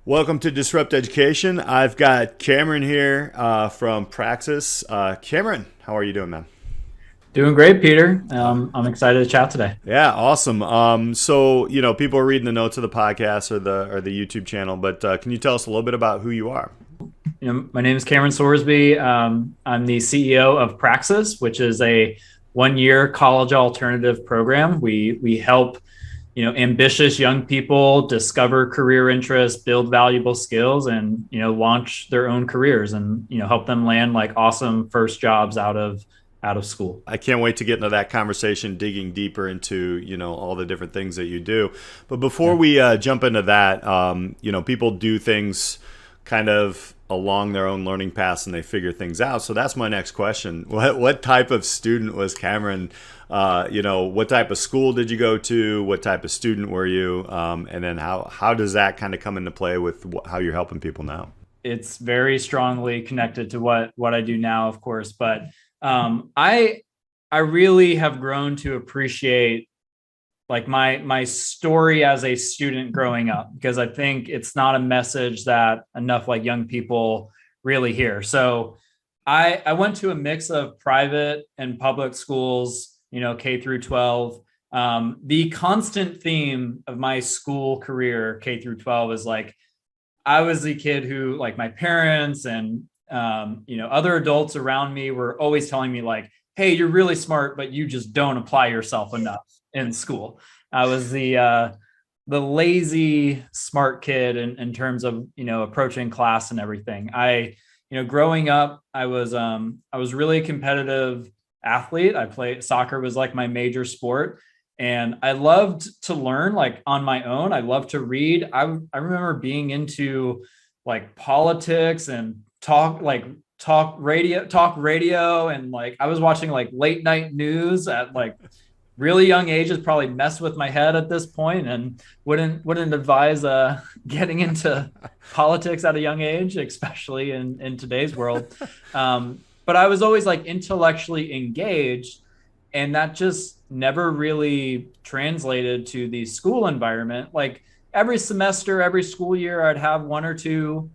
Welcome to Disrupt Education. I've got Cameron here from Praxis. Cameron, how are you doing, man? Doing great, Peter. I'm excited to chat today. Yeah, awesome. So people are reading the notes of the podcast or the YouTube channel, but can you tell us a little bit about who you are? My name is Cameron Sorsby. I'm the CEO of Praxis, which is a one-year college alternative program. We help ambitious young people discover career interests, build valuable skills, and launch their own careers, and help them land like awesome first jobs out of school. I can't wait to get into that conversation, digging deeper into all the different things that you do. But before we jump into that, people do things kind of along their own learning paths and they figure things out. So that's my next question. What type of student was Cameron? What type of school did you go to? What type of student were you? And then how does that kind of come into play with how you're helping people now? It's very strongly connected to what I do now, of course. But I really have grown to appreciate like my story as a student growing up, because I think it's not a message that enough like young people really hear. So I went to a mix of private and public schools, K through 12. The constant theme of my school career, K through 12, is like, I was the kid who, like, my parents and, other adults around me were always telling me like, hey, you're really smart, but you just don't apply yourself enough in school. I was the lazy smart kid in terms of, approaching class and everything. Growing up, I was really a competitive athlete. I played soccer, was like my major sport. And I loved to learn like on my own. I loved to read. I remember being into like politics and talk radio. And like, I was watching like late night news at like really young ages, probably messed with my head at this point, and wouldn't advise getting into politics at a young age, especially in today's world. But I was always like intellectually engaged, and that just never really translated to the school environment. Like every semester, every school year, I'd have one or two,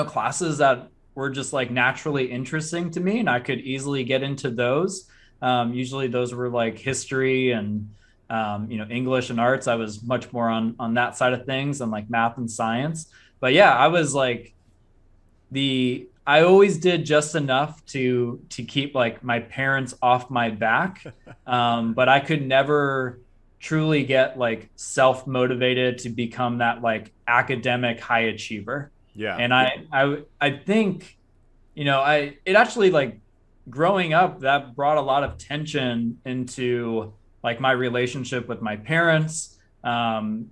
classes that were just like naturally interesting to me, and I could easily get into those. Usually those were like history and, English and arts. I was much more on that side of things than like math and science. But yeah, I was like I always did just enough to keep like my parents off my back. But I could never truly get like self-motivated to become that like academic high achiever. Yeah. And I think, it actually like, growing up, that brought a lot of tension into like my relationship with my parents, and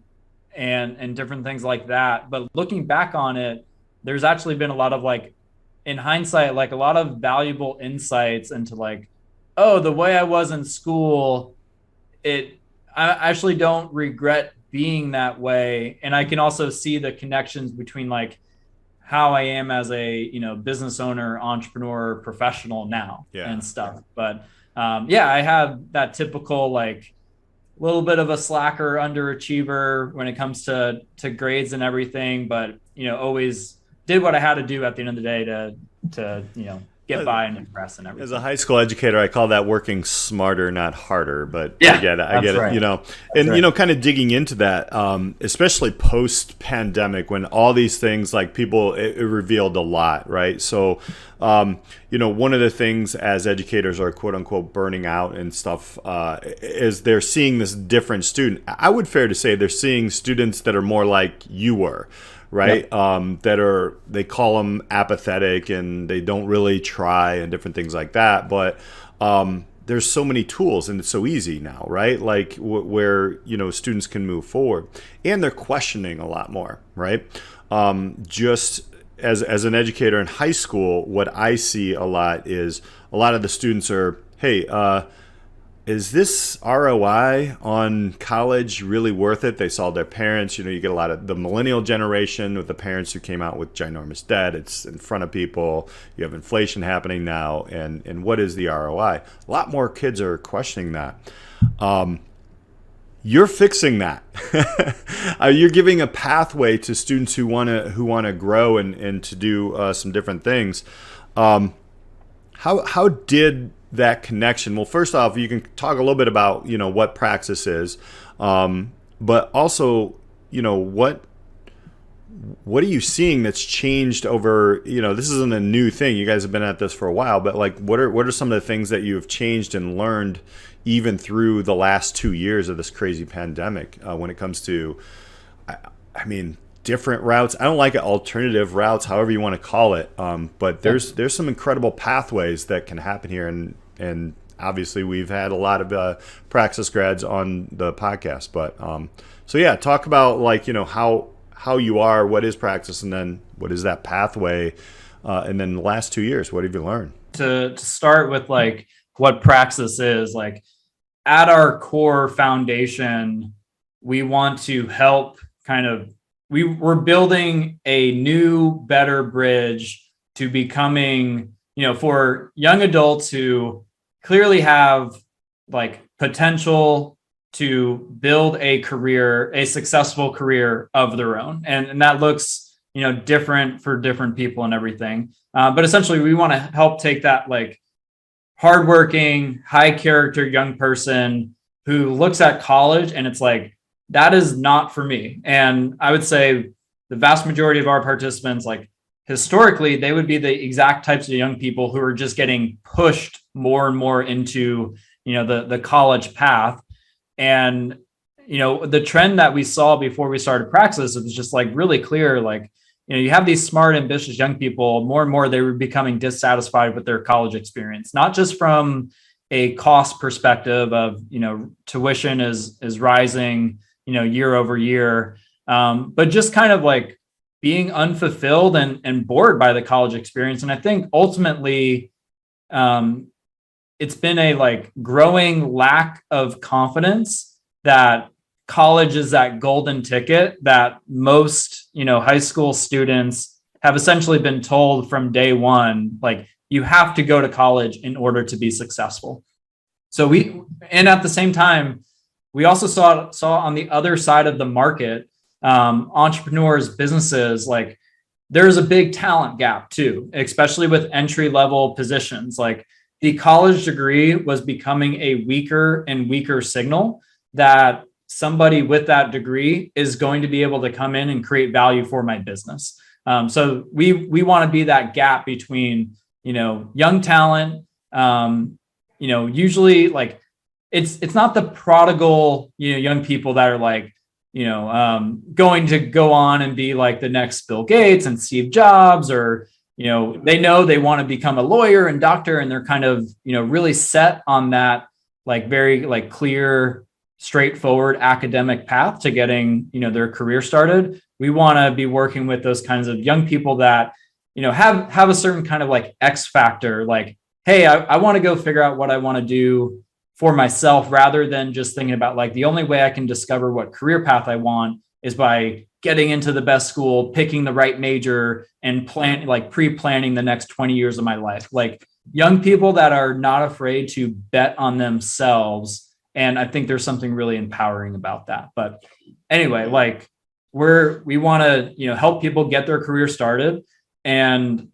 different things like that. But looking back on it, there's actually been a lot of like, in hindsight, like a lot of valuable insights into like, oh, the way I was in school, I actually don't regret being that way. And I can also see the connections between like how I am as a, business owner, entrepreneur, professional now and stuff. But I have that typical, like, little bit of a slacker, underachiever when it comes to grades and everything, but, always did what I had to do at the end of the day to get by and impress and everything. As a high school educator, I call that working smarter, not harder. But yeah, I get it. Right. And kind of digging into that, especially post-pandemic, when all these things like people, it revealed a lot, right? So, one of the things as educators are quote unquote burning out and stuff is they're seeing this different student. I would fair to say they're seeing students that are more like you were. Right. Yep. They call them apathetic and they don't really try and different things like that. But there's so many tools and it's so easy now, right? Like where, students can move forward and they're questioning a lot more, right? Just as an educator in high school, what I see a lot is a lot of the students are, hey, is this ROI on college really worth it? They saw their parents, you get a lot of the millennial generation with the parents who came out with ginormous debt. It's in front of people. You have inflation happening now. And what is the ROI? A lot more kids are questioning that. You're fixing that. You're giving a pathway to students who want to grow and to do some different things. How did that connection? Well, first off, you can talk a little bit about what Praxis is, but also what are you seeing that's changed over, this isn't a new thing. You guys have been at this for a while, but like, what are some of the things that you've changed and learned even through the last 2 years of this crazy pandemic when it comes to, I mean, different routes? I don't like it, alternative routes, however you want to call it. But there's some incredible pathways that can happen here. And obviously we've had a lot of Praxis grads on the podcast, but so yeah, talk about like, how you are, what is Praxis, and then what is that pathway, and then the last 2 years, what have you learned? To start with, like, what Praxis is, like, at our core foundation, we want to help we're building a new, better bridge to becoming, for young adults who clearly have like potential to build a career, a successful career of their own. And that looks, different for different people and everything. But essentially we want to help take that like hardworking, high character young person who looks at college and it's like, that is not for me. And I would say the vast majority of our participants, like historically, they would be the exact types of young people who are just getting pushed more and more into, the college path. And, the trend that we saw before we started Praxis, it was just like really clear, like, you have these smart, ambitious young people, more and more, they were becoming dissatisfied with their college experience, not just from a cost perspective of, tuition is rising, year over year, but just kind of like being unfulfilled and bored by the college experience. And I think ultimately, it's been a like growing lack of confidence that college is that golden ticket that most, high school students have essentially been told from day one, like, you have to go to college in order to be successful. So and at the same time, we also saw on the other side of the market, entrepreneurs, businesses, like there's a big talent gap too, especially with entry level positions. Like the college degree was becoming a weaker and weaker signal that somebody with that degree is going to be able to come in and create value for my business. So we want to be that gap between, young talent, usually like it's not the prodigal, young people that are like, going to go on and be like the next Bill Gates and Steve Jobs, or, they know they want to become a lawyer and doctor, and they're kind of, really set on that, like very like clear, straightforward academic path to getting, their career started. We want to be working with those kinds of young people that, have a certain kind of like X factor, like, hey, I want to go figure out what I want to do for myself, rather than just thinking about like the only way I can discover what career path I want is by getting into the best school, picking the right major, and pre-planning the next 20 years of my life. Like young people that are not afraid to bet on themselves. And I think there's something really empowering about that. But anyway, like we want to, help people get their career started. And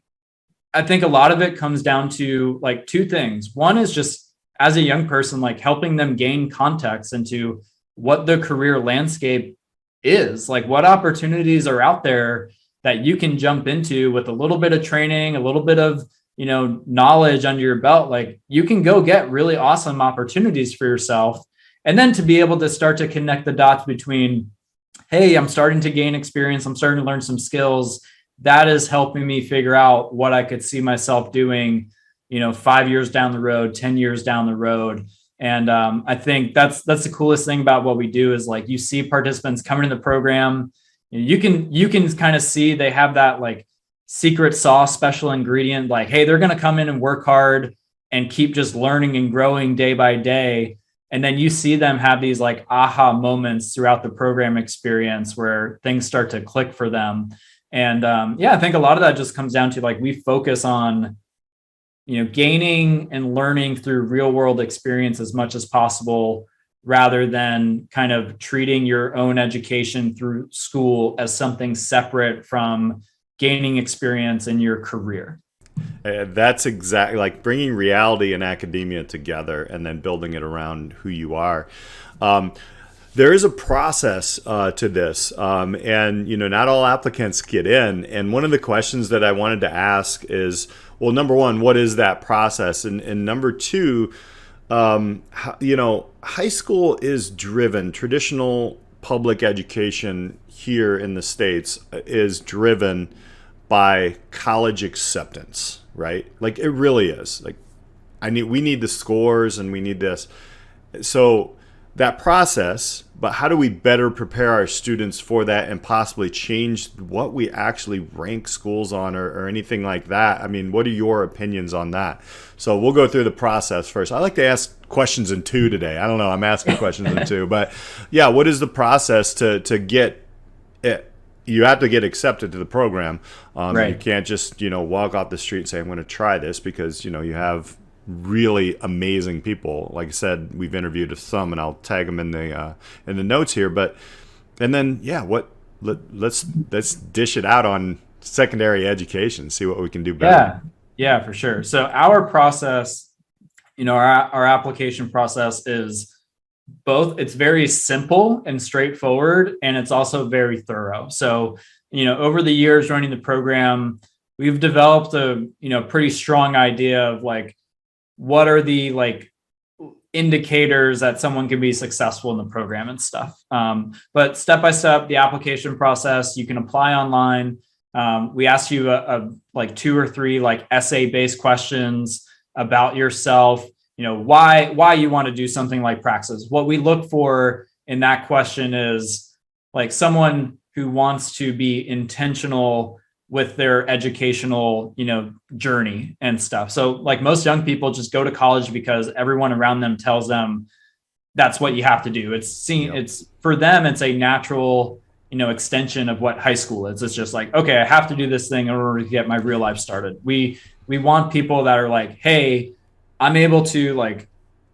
I think a lot of it comes down to like two things. One is just, as a young person, like helping them gain context into what the career landscape is, like what opportunities are out there that you can jump into with a little bit of training, a little bit of, knowledge under your belt. Like you can go get really awesome opportunities for yourself. And then to be able to start to connect the dots between, hey, I'm starting to gain experience, I'm starting to learn some skills. That is helping me figure out what I could see myself doing, 5 years down the road, 10 years down the road. And I think that's the coolest thing about what we do is like, you see participants coming in the program, you can kind of see they have that like secret sauce, special ingredient, like, hey, they're going to come in and work hard and keep just learning and growing day by day. And then you see them have these like aha moments throughout the program experience where things start to click for them. And I think a lot of that just comes down to like, we focus on, gaining and learning through real world experience as much as possible, rather than kind of treating your own education through school as something separate from gaining experience in your career. That's exactly like bringing reality and academia together and then building it around who you are. There is a process to this, and not all applicants get in. And one of the questions that I wanted to ask is, well, number one, what is that process? And number two, high school is driven. Traditional public education here in the States is driven by college acceptance, right? Like it really is. Like we need the scores and we need this. So that process, but how do we better prepare our students for that and possibly change what we actually rank schools on or anything like that? I mean, what are your opinions on that? So we'll go through the process first. I like to ask questions in two today. I don't know. I'm asking questions in two, but yeah, what is the process to get it? You have to get accepted to the program. Right. You can't just, walk off the street and say, I'm going to try this because, you have really amazing people. Like I said, we've interviewed some, and I'll tag them in the notes here. And then let's dish it out on secondary education. See what we can do better. Yeah, for sure. So our process, our application process is both. It's very simple and straightforward, and it's also very thorough. So over the years running the program, we've developed a pretty strong idea of like, what are the indicators that someone can be successful in the program and stuff. But step by step, the application process, you can apply online. We ask you like 2 or 3 essay-based questions about yourself, why you want to do something like Praxis. What we look for in that question is like someone who wants to be intentional with their educational, journey and stuff. So like most young people just go to college because everyone around them tells them that's what you have to do. It's for them, it's a natural, extension of what high school is. It's just like, okay, I have to do this thing in order to get my real life started. We want people that are like, hey, I'm able to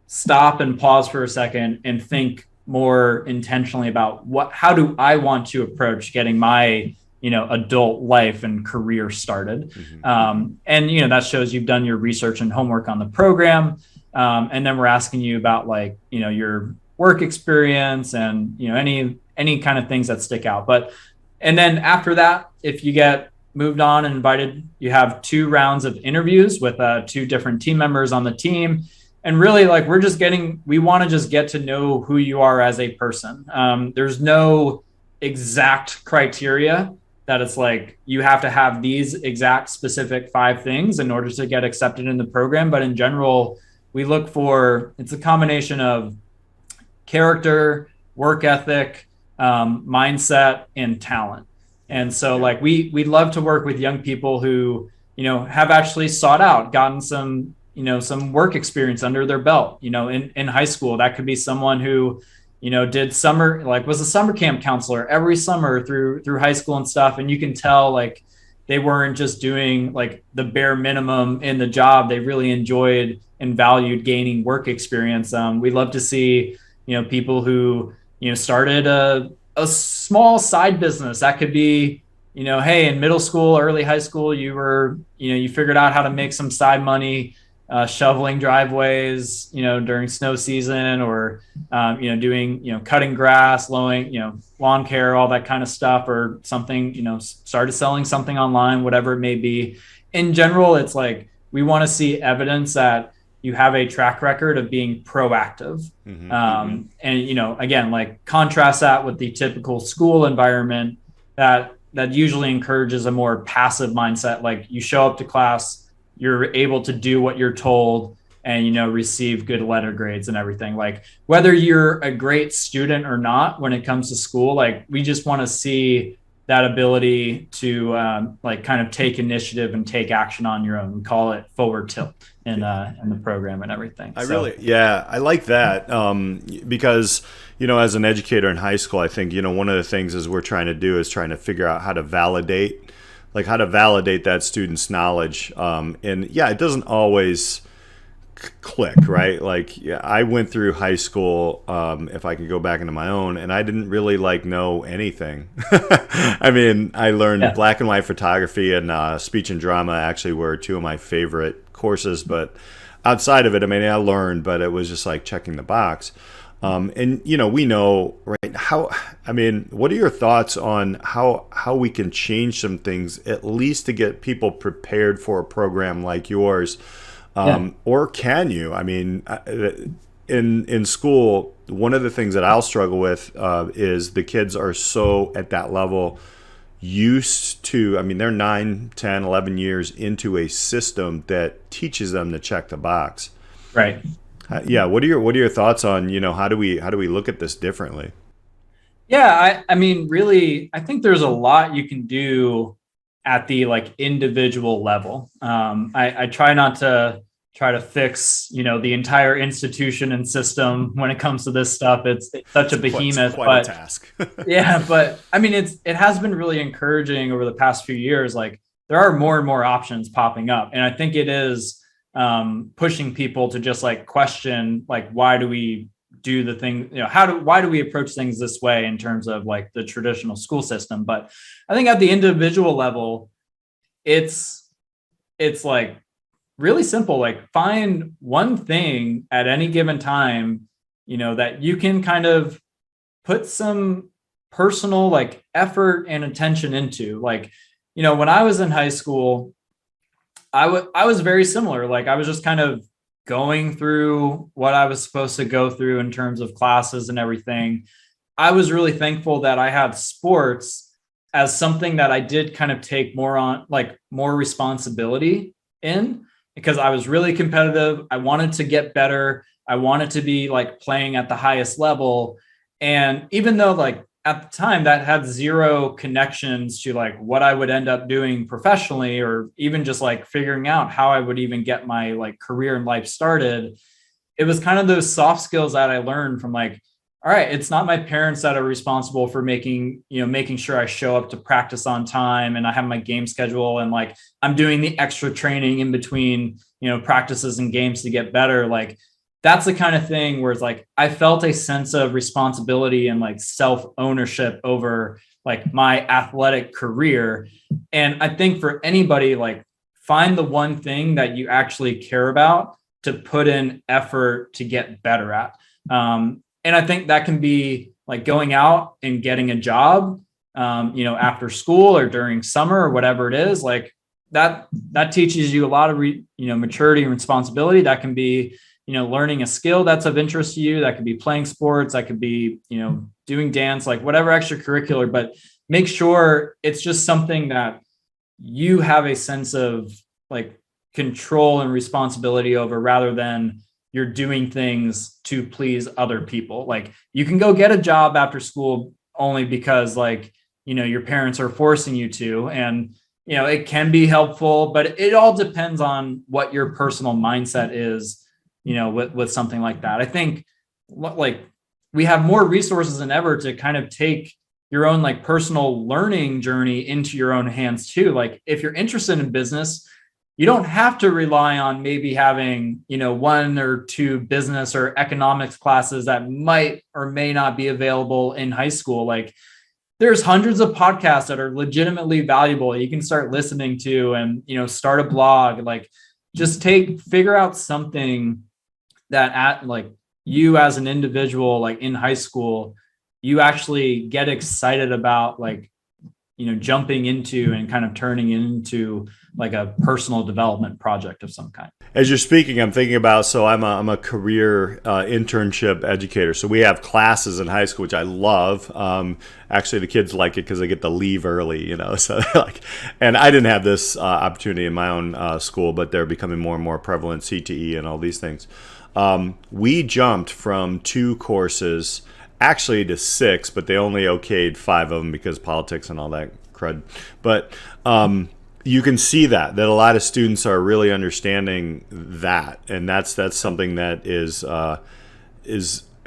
stop and pause for a second and think more intentionally about how do I want to approach getting my adult life and career started. Mm-hmm. And that shows you've done your research and homework on the program. And then we're asking you about your work experience and, any kind of things that stick out. And then after that, if you get moved on and invited, you have 2 rounds of interviews with 2 different team members on the team. And really we want to just get to know who you are as a person. There's no exact criteria that it's like you have to have these exact specific 5 things in order to get accepted in the program. But in general, we look for, it's a combination of character, work ethic, mindset, and talent. And so we love to work with young people who, have actually sought out, gotten some work experience under their belt, in high school. That could be someone who, did summer, was a summer camp counselor every summer through high school and stuff. And you can tell they weren't just doing the bare minimum in the job. They really enjoyed and valued gaining work experience. We love to see, people who, started a small side business. That could be, hey, in middle school, early high school, you were, you figured out how to make some side money, shoveling driveways, during snow season, or, doing, cutting grass, mowing, lawn care, all that kind of stuff, or something, started selling something online, whatever it may be. In general, it's we want to see evidence that you have a track record of being proactive. Mm-hmm. And, again, contrast that with the typical school environment that usually encourages a more passive mindset. You show up to class, you're able to do what you're told and, receive good letter grades and everything. Whether you're a great student or not, when it comes to school, we just want to see that ability to kind of take initiative and take action on your own. We call it forward tilt in the program and everything. I like that because, as an educator in high school, I think, one of the things is we're trying to do is trying to figure out how to validate that student's knowledge. And yeah, it doesn't always click, right? Like, yeah, I went through high school, if I could go back into my own, and I didn't really like know anything. I mean, I learned Yeah. black and white photography and speech and drama actually were two of my favorite courses, but outside of it, I mean, I learned, but it was just like checking the box. And we know, right? I mean, what are your thoughts on how we can change some things, at least to get people prepared for a program like yours? Yeah. Or can you? I mean, in school, one of the things that I'll struggle with is the kids are so at that level used to, I mean, they're 9, 10, 11 years into a system that teaches them to check the box. Right. Yeah, what are your thoughts on, how do we look at this differently? Yeah, I mean, really, I think there's a lot you can do at the like individual level. I try not to try to fix, the entire institution and system when it comes to this stuff. It's such a behemoth, Quite a but task. yeah, but I mean, it has been really encouraging over the past few years. Like there are more and more options popping up, and I think it is pushing people to just like question, like, why do we do the thing, why do we approach things this way in terms of like the traditional school system? But I think at the individual level, it's like really simple. Like find one thing at any given time, that you can kind of put some personal like effort and attention into. Like, when I was in high school, I was very similar. Like I was just kind of going through what I was supposed to go through in terms of classes and everything. I was really thankful that I had sports as something that I did kind of take more responsibility in, because I was really competitive. I wanted to get better. I wanted to be like playing at the highest level. And even though like at the time that had zero connections to like what I would end up doing professionally, or even just like figuring out how I would even get my like career in life started, it was kind of those soft skills that I learned from like, all right, it's not my parents that are responsible for making sure I show up to practice on time and I have my game schedule and like I'm doing the extra training in between, practices and games to get better. Like that's the kind of thing where it's like, I felt a sense of responsibility and like self-ownership over like my athletic career. And I think for anybody, like find the one thing that you actually care about to put in effort to get better at. And I think that can be like going out and getting a job, after school or during summer or whatever it is. Like that teaches you a lot of maturity and responsibility. That can be, learning a skill that's of interest to you. That could be playing sports. That could be, doing dance, like whatever extracurricular. But make sure it's just something that you have a sense of like control and responsibility over, rather than you're doing things to please other people. Like you can go get a job after school only because like, your parents are forcing you to, and, it can be helpful, but it all depends on what your personal mindset is, with something like that. I think like we have more resources than ever to kind of take your own like personal learning journey into your own hands too. Like if you're interested in business, you don't have to rely on maybe having, 1 or 2 business or economics classes that might or may not be available in high school. Like there's hundreds of podcasts that are legitimately valuable. You can start listening to and, start a blog, like just figure out something that like you as an individual, like in high school, you actually get excited about, like, jumping into and kind of turning into like a personal development project of some kind. As you're speaking, I'm thinking about, so I'm a career internship educator. So we have classes in high school, which I love. Actually, the kids like it because they get to leave early, so like, and I didn't have this opportunity in my own school, but they're becoming more and more prevalent, CTE and all these things. We jumped from 2 courses actually to 6, but they only okayed 5 of them because politics and all that crud. But you can see that a lot of students are really understanding that, and that's something that is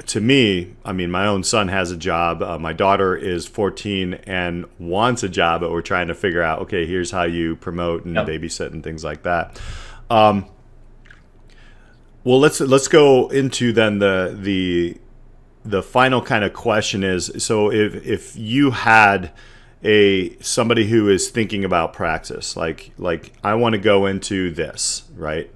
to me. I mean, my own son has a job. My daughter is 14 and wants a job, but we're trying to figure out, okay, here's how you promote and babysit and things like that. Well, let's go into then the final kind of question is, so if you had somebody who is thinking about Praxis, like I want to go into this, right?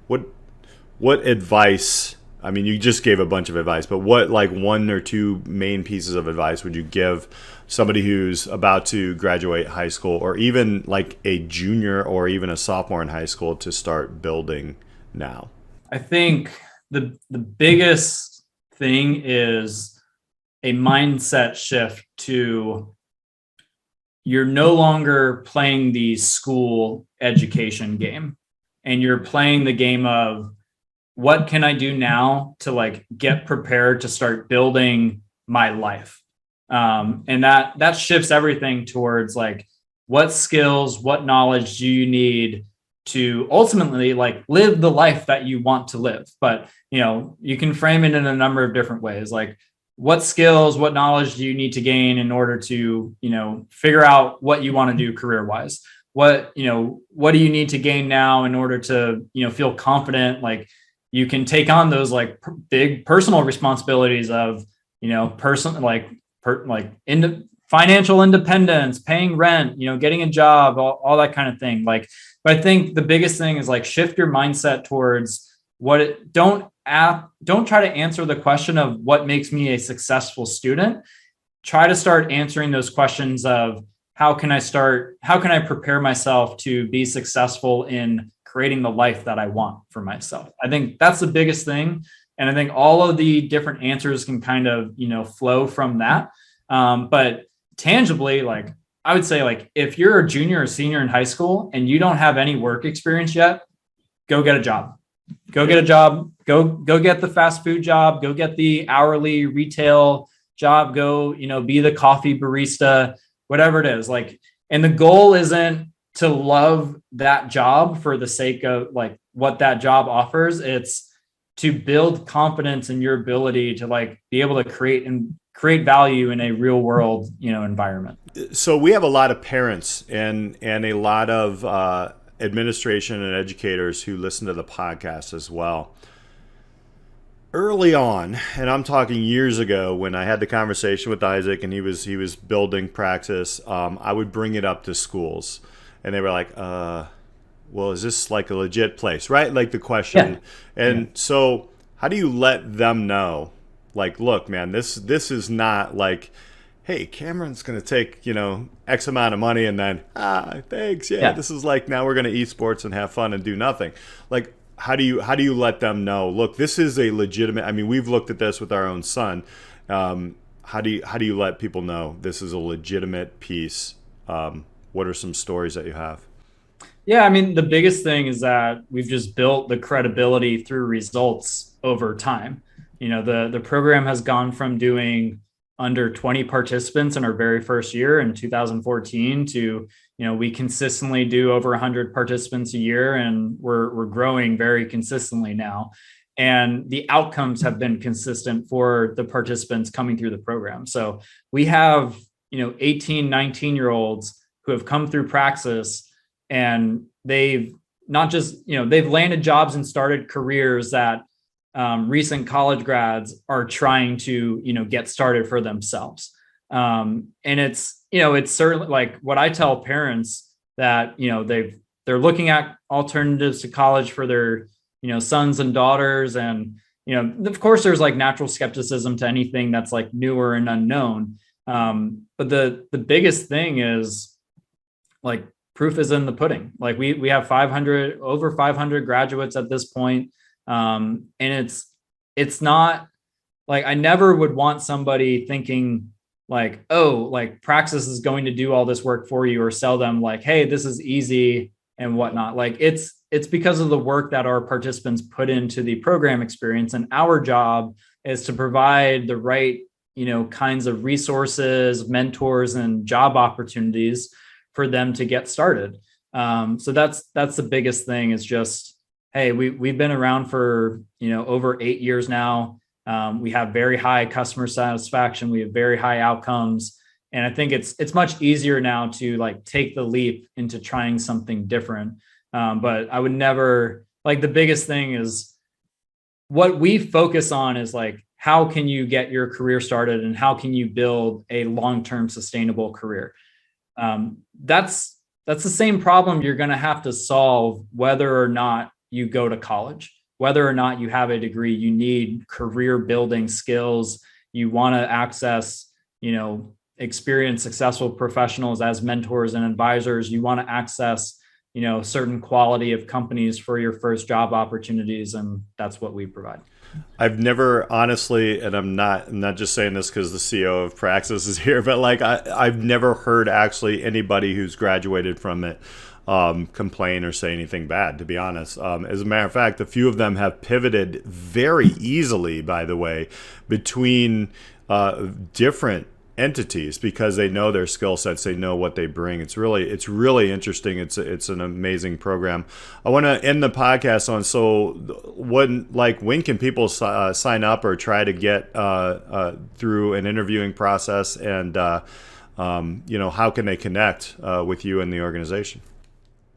What advice, I mean, you just gave a bunch of advice, but what like one or two main pieces of advice would you give somebody who's about to graduate high school, or even like a junior or even a sophomore in high school, to start building now? I think the biggest thing is a mindset shift to, you're no longer playing the school education game, and you're playing the game of, what can I do now to like get prepared to start building my life? And that shifts everything towards like, what skills, what knowledge do you need to ultimately like live the life that you want to live? But, you can frame it in a number of different ways. Like, what skills, what knowledge do you need to gain in order to, figure out what you want to do career wise? What do you need to gain now in order to, feel confident, like you can take on those like big personal responsibilities of, financial independence, paying rent, getting a job, all that kind of thing. Like, but I think the biggest thing is like, shift your mindset towards don't try to answer the question of what makes me a successful student. Try to start answering those questions of, how can I prepare myself to be successful in creating the life that I want for myself? I think that's the biggest thing. And I think all of the different answers can kind of, flow from that. But tangibly, like I would say, like if you're a junior or senior in high school and you don't have any work experience yet, go get a job. Go get a job. Go get the fast food job. Go get the hourly retail job. Go, be the coffee barista, whatever it is. Like, and the goal isn't to love that job for the sake of like what that job offers. It's to build confidence in your ability to like be able to create value in a real world, environment. So we have a lot of parents and a lot of administration and educators who listen to the podcast as well. Early on, and I'm talking years ago, when I had the conversation with Isaac and he was building Praxis, I would bring it up to schools, and they were like, well, is this like a legit place, right? Like the question. Yeah. And so how do you let them know, like, look, man, this is not like, hey, Cameron's going to take, X amount of money and then, thanks. Yeah. This is like, now we're going to esports and have fun and do nothing. Like, how do you let them know, look, this is a legitimate, I mean, we've looked at this with our own son. How do you let people know this is a legitimate piece? What are some stories that you have? Yeah, I mean, the biggest thing is that we've just built the credibility through results over time. The program has gone from doing under 20 participants in our very first year in 2014 to, we consistently do over 100 participants a year, and we're growing very consistently now. And the outcomes have been consistent for the participants coming through the program. So we have, 18, 19-year-olds who have come through Praxis, and they've not just, they've landed jobs and started careers that recent college grads are trying to, get started for themselves. And it's certainly like what I tell parents, that, they're looking at alternatives to college for their, sons and daughters. And, of course there's like natural skepticism to anything that's like newer and unknown. But the biggest thing is like, proof is in the pudding. Like we have over 500 graduates at this point. And it's not like, I never would want somebody thinking like, oh, like Praxis is going to do all this work for you, or sell them like, hey, this is easy and whatnot. Like it's because of the work that our participants put into the program experience. And our job is to provide the right, kinds of resources, mentors, and job opportunities for them to get started. So that's the biggest thing, is just, hey, we've been around for, over 8 years now. We have very high customer satisfaction. We have very high outcomes. And I think it's much easier now to like take the leap into trying something different. But I would never, like, the biggest thing is what we focus on is like, how can you get your career started and how can you build a long-term sustainable career? That's the same problem you're going to have to solve whether or not you go to college, whether or not you have a degree. You need career building skills. You want to access, experienced, successful professionals as mentors and advisors. You want to access, certain quality of companies for your first job opportunities. And that's what we provide. I've never honestly, and I'm not just saying this because the CEO of Praxis is here, but like I've never heard actually anybody who's graduated from it complain or say anything bad, to be honest. As a matter of fact, a few of them have pivoted very easily, by the way, between different entities because they know their skill sets, they know what they bring. It's really interesting. It's an amazing program. I want to end the podcast on, so when can people sign up or try to get through an interviewing process, and how can they connect with you and the organization?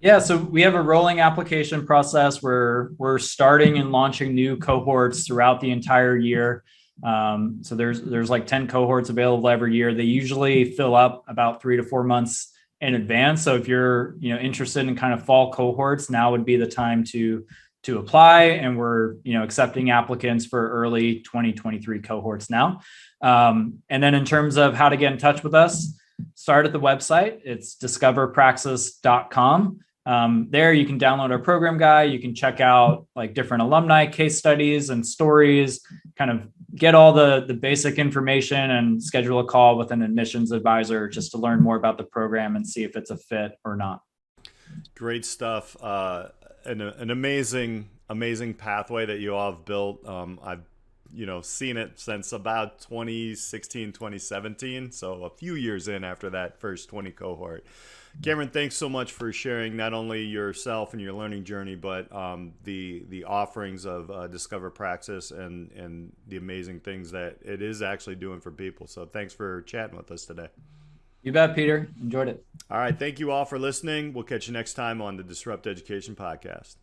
Yeah, so we have a rolling application process where we're starting and launching new cohorts throughout the entire year. So there's like 10 cohorts available every year. They usually fill up about 3 to 4 months in advance. So if you're, interested in kind of fall cohorts, now would be the time to apply. And we're, accepting applicants for early 2023 cohorts now. And then in terms of how to get in touch with us, start at the website. It's discoverpraxis.com. There you can download our program guide. You can check out like different alumni case studies and stories, kind of get all the basic information and schedule a call with an admissions advisor just to learn more about the program and see if it's a fit or not. Great stuff. An amazing pathway that you all have built. I've seen it since about 2016, 2017. So a few years in after that first 20 cohort. Cameron, thanks so much for sharing not only yourself and your learning journey, but the offerings of Discover Praxis and the amazing things that it is actually doing for people. So thanks for chatting with us today. You bet, Peter. Enjoyed it. All right. Thank you all for listening. We'll catch you next time on the Disrupt Education Podcast.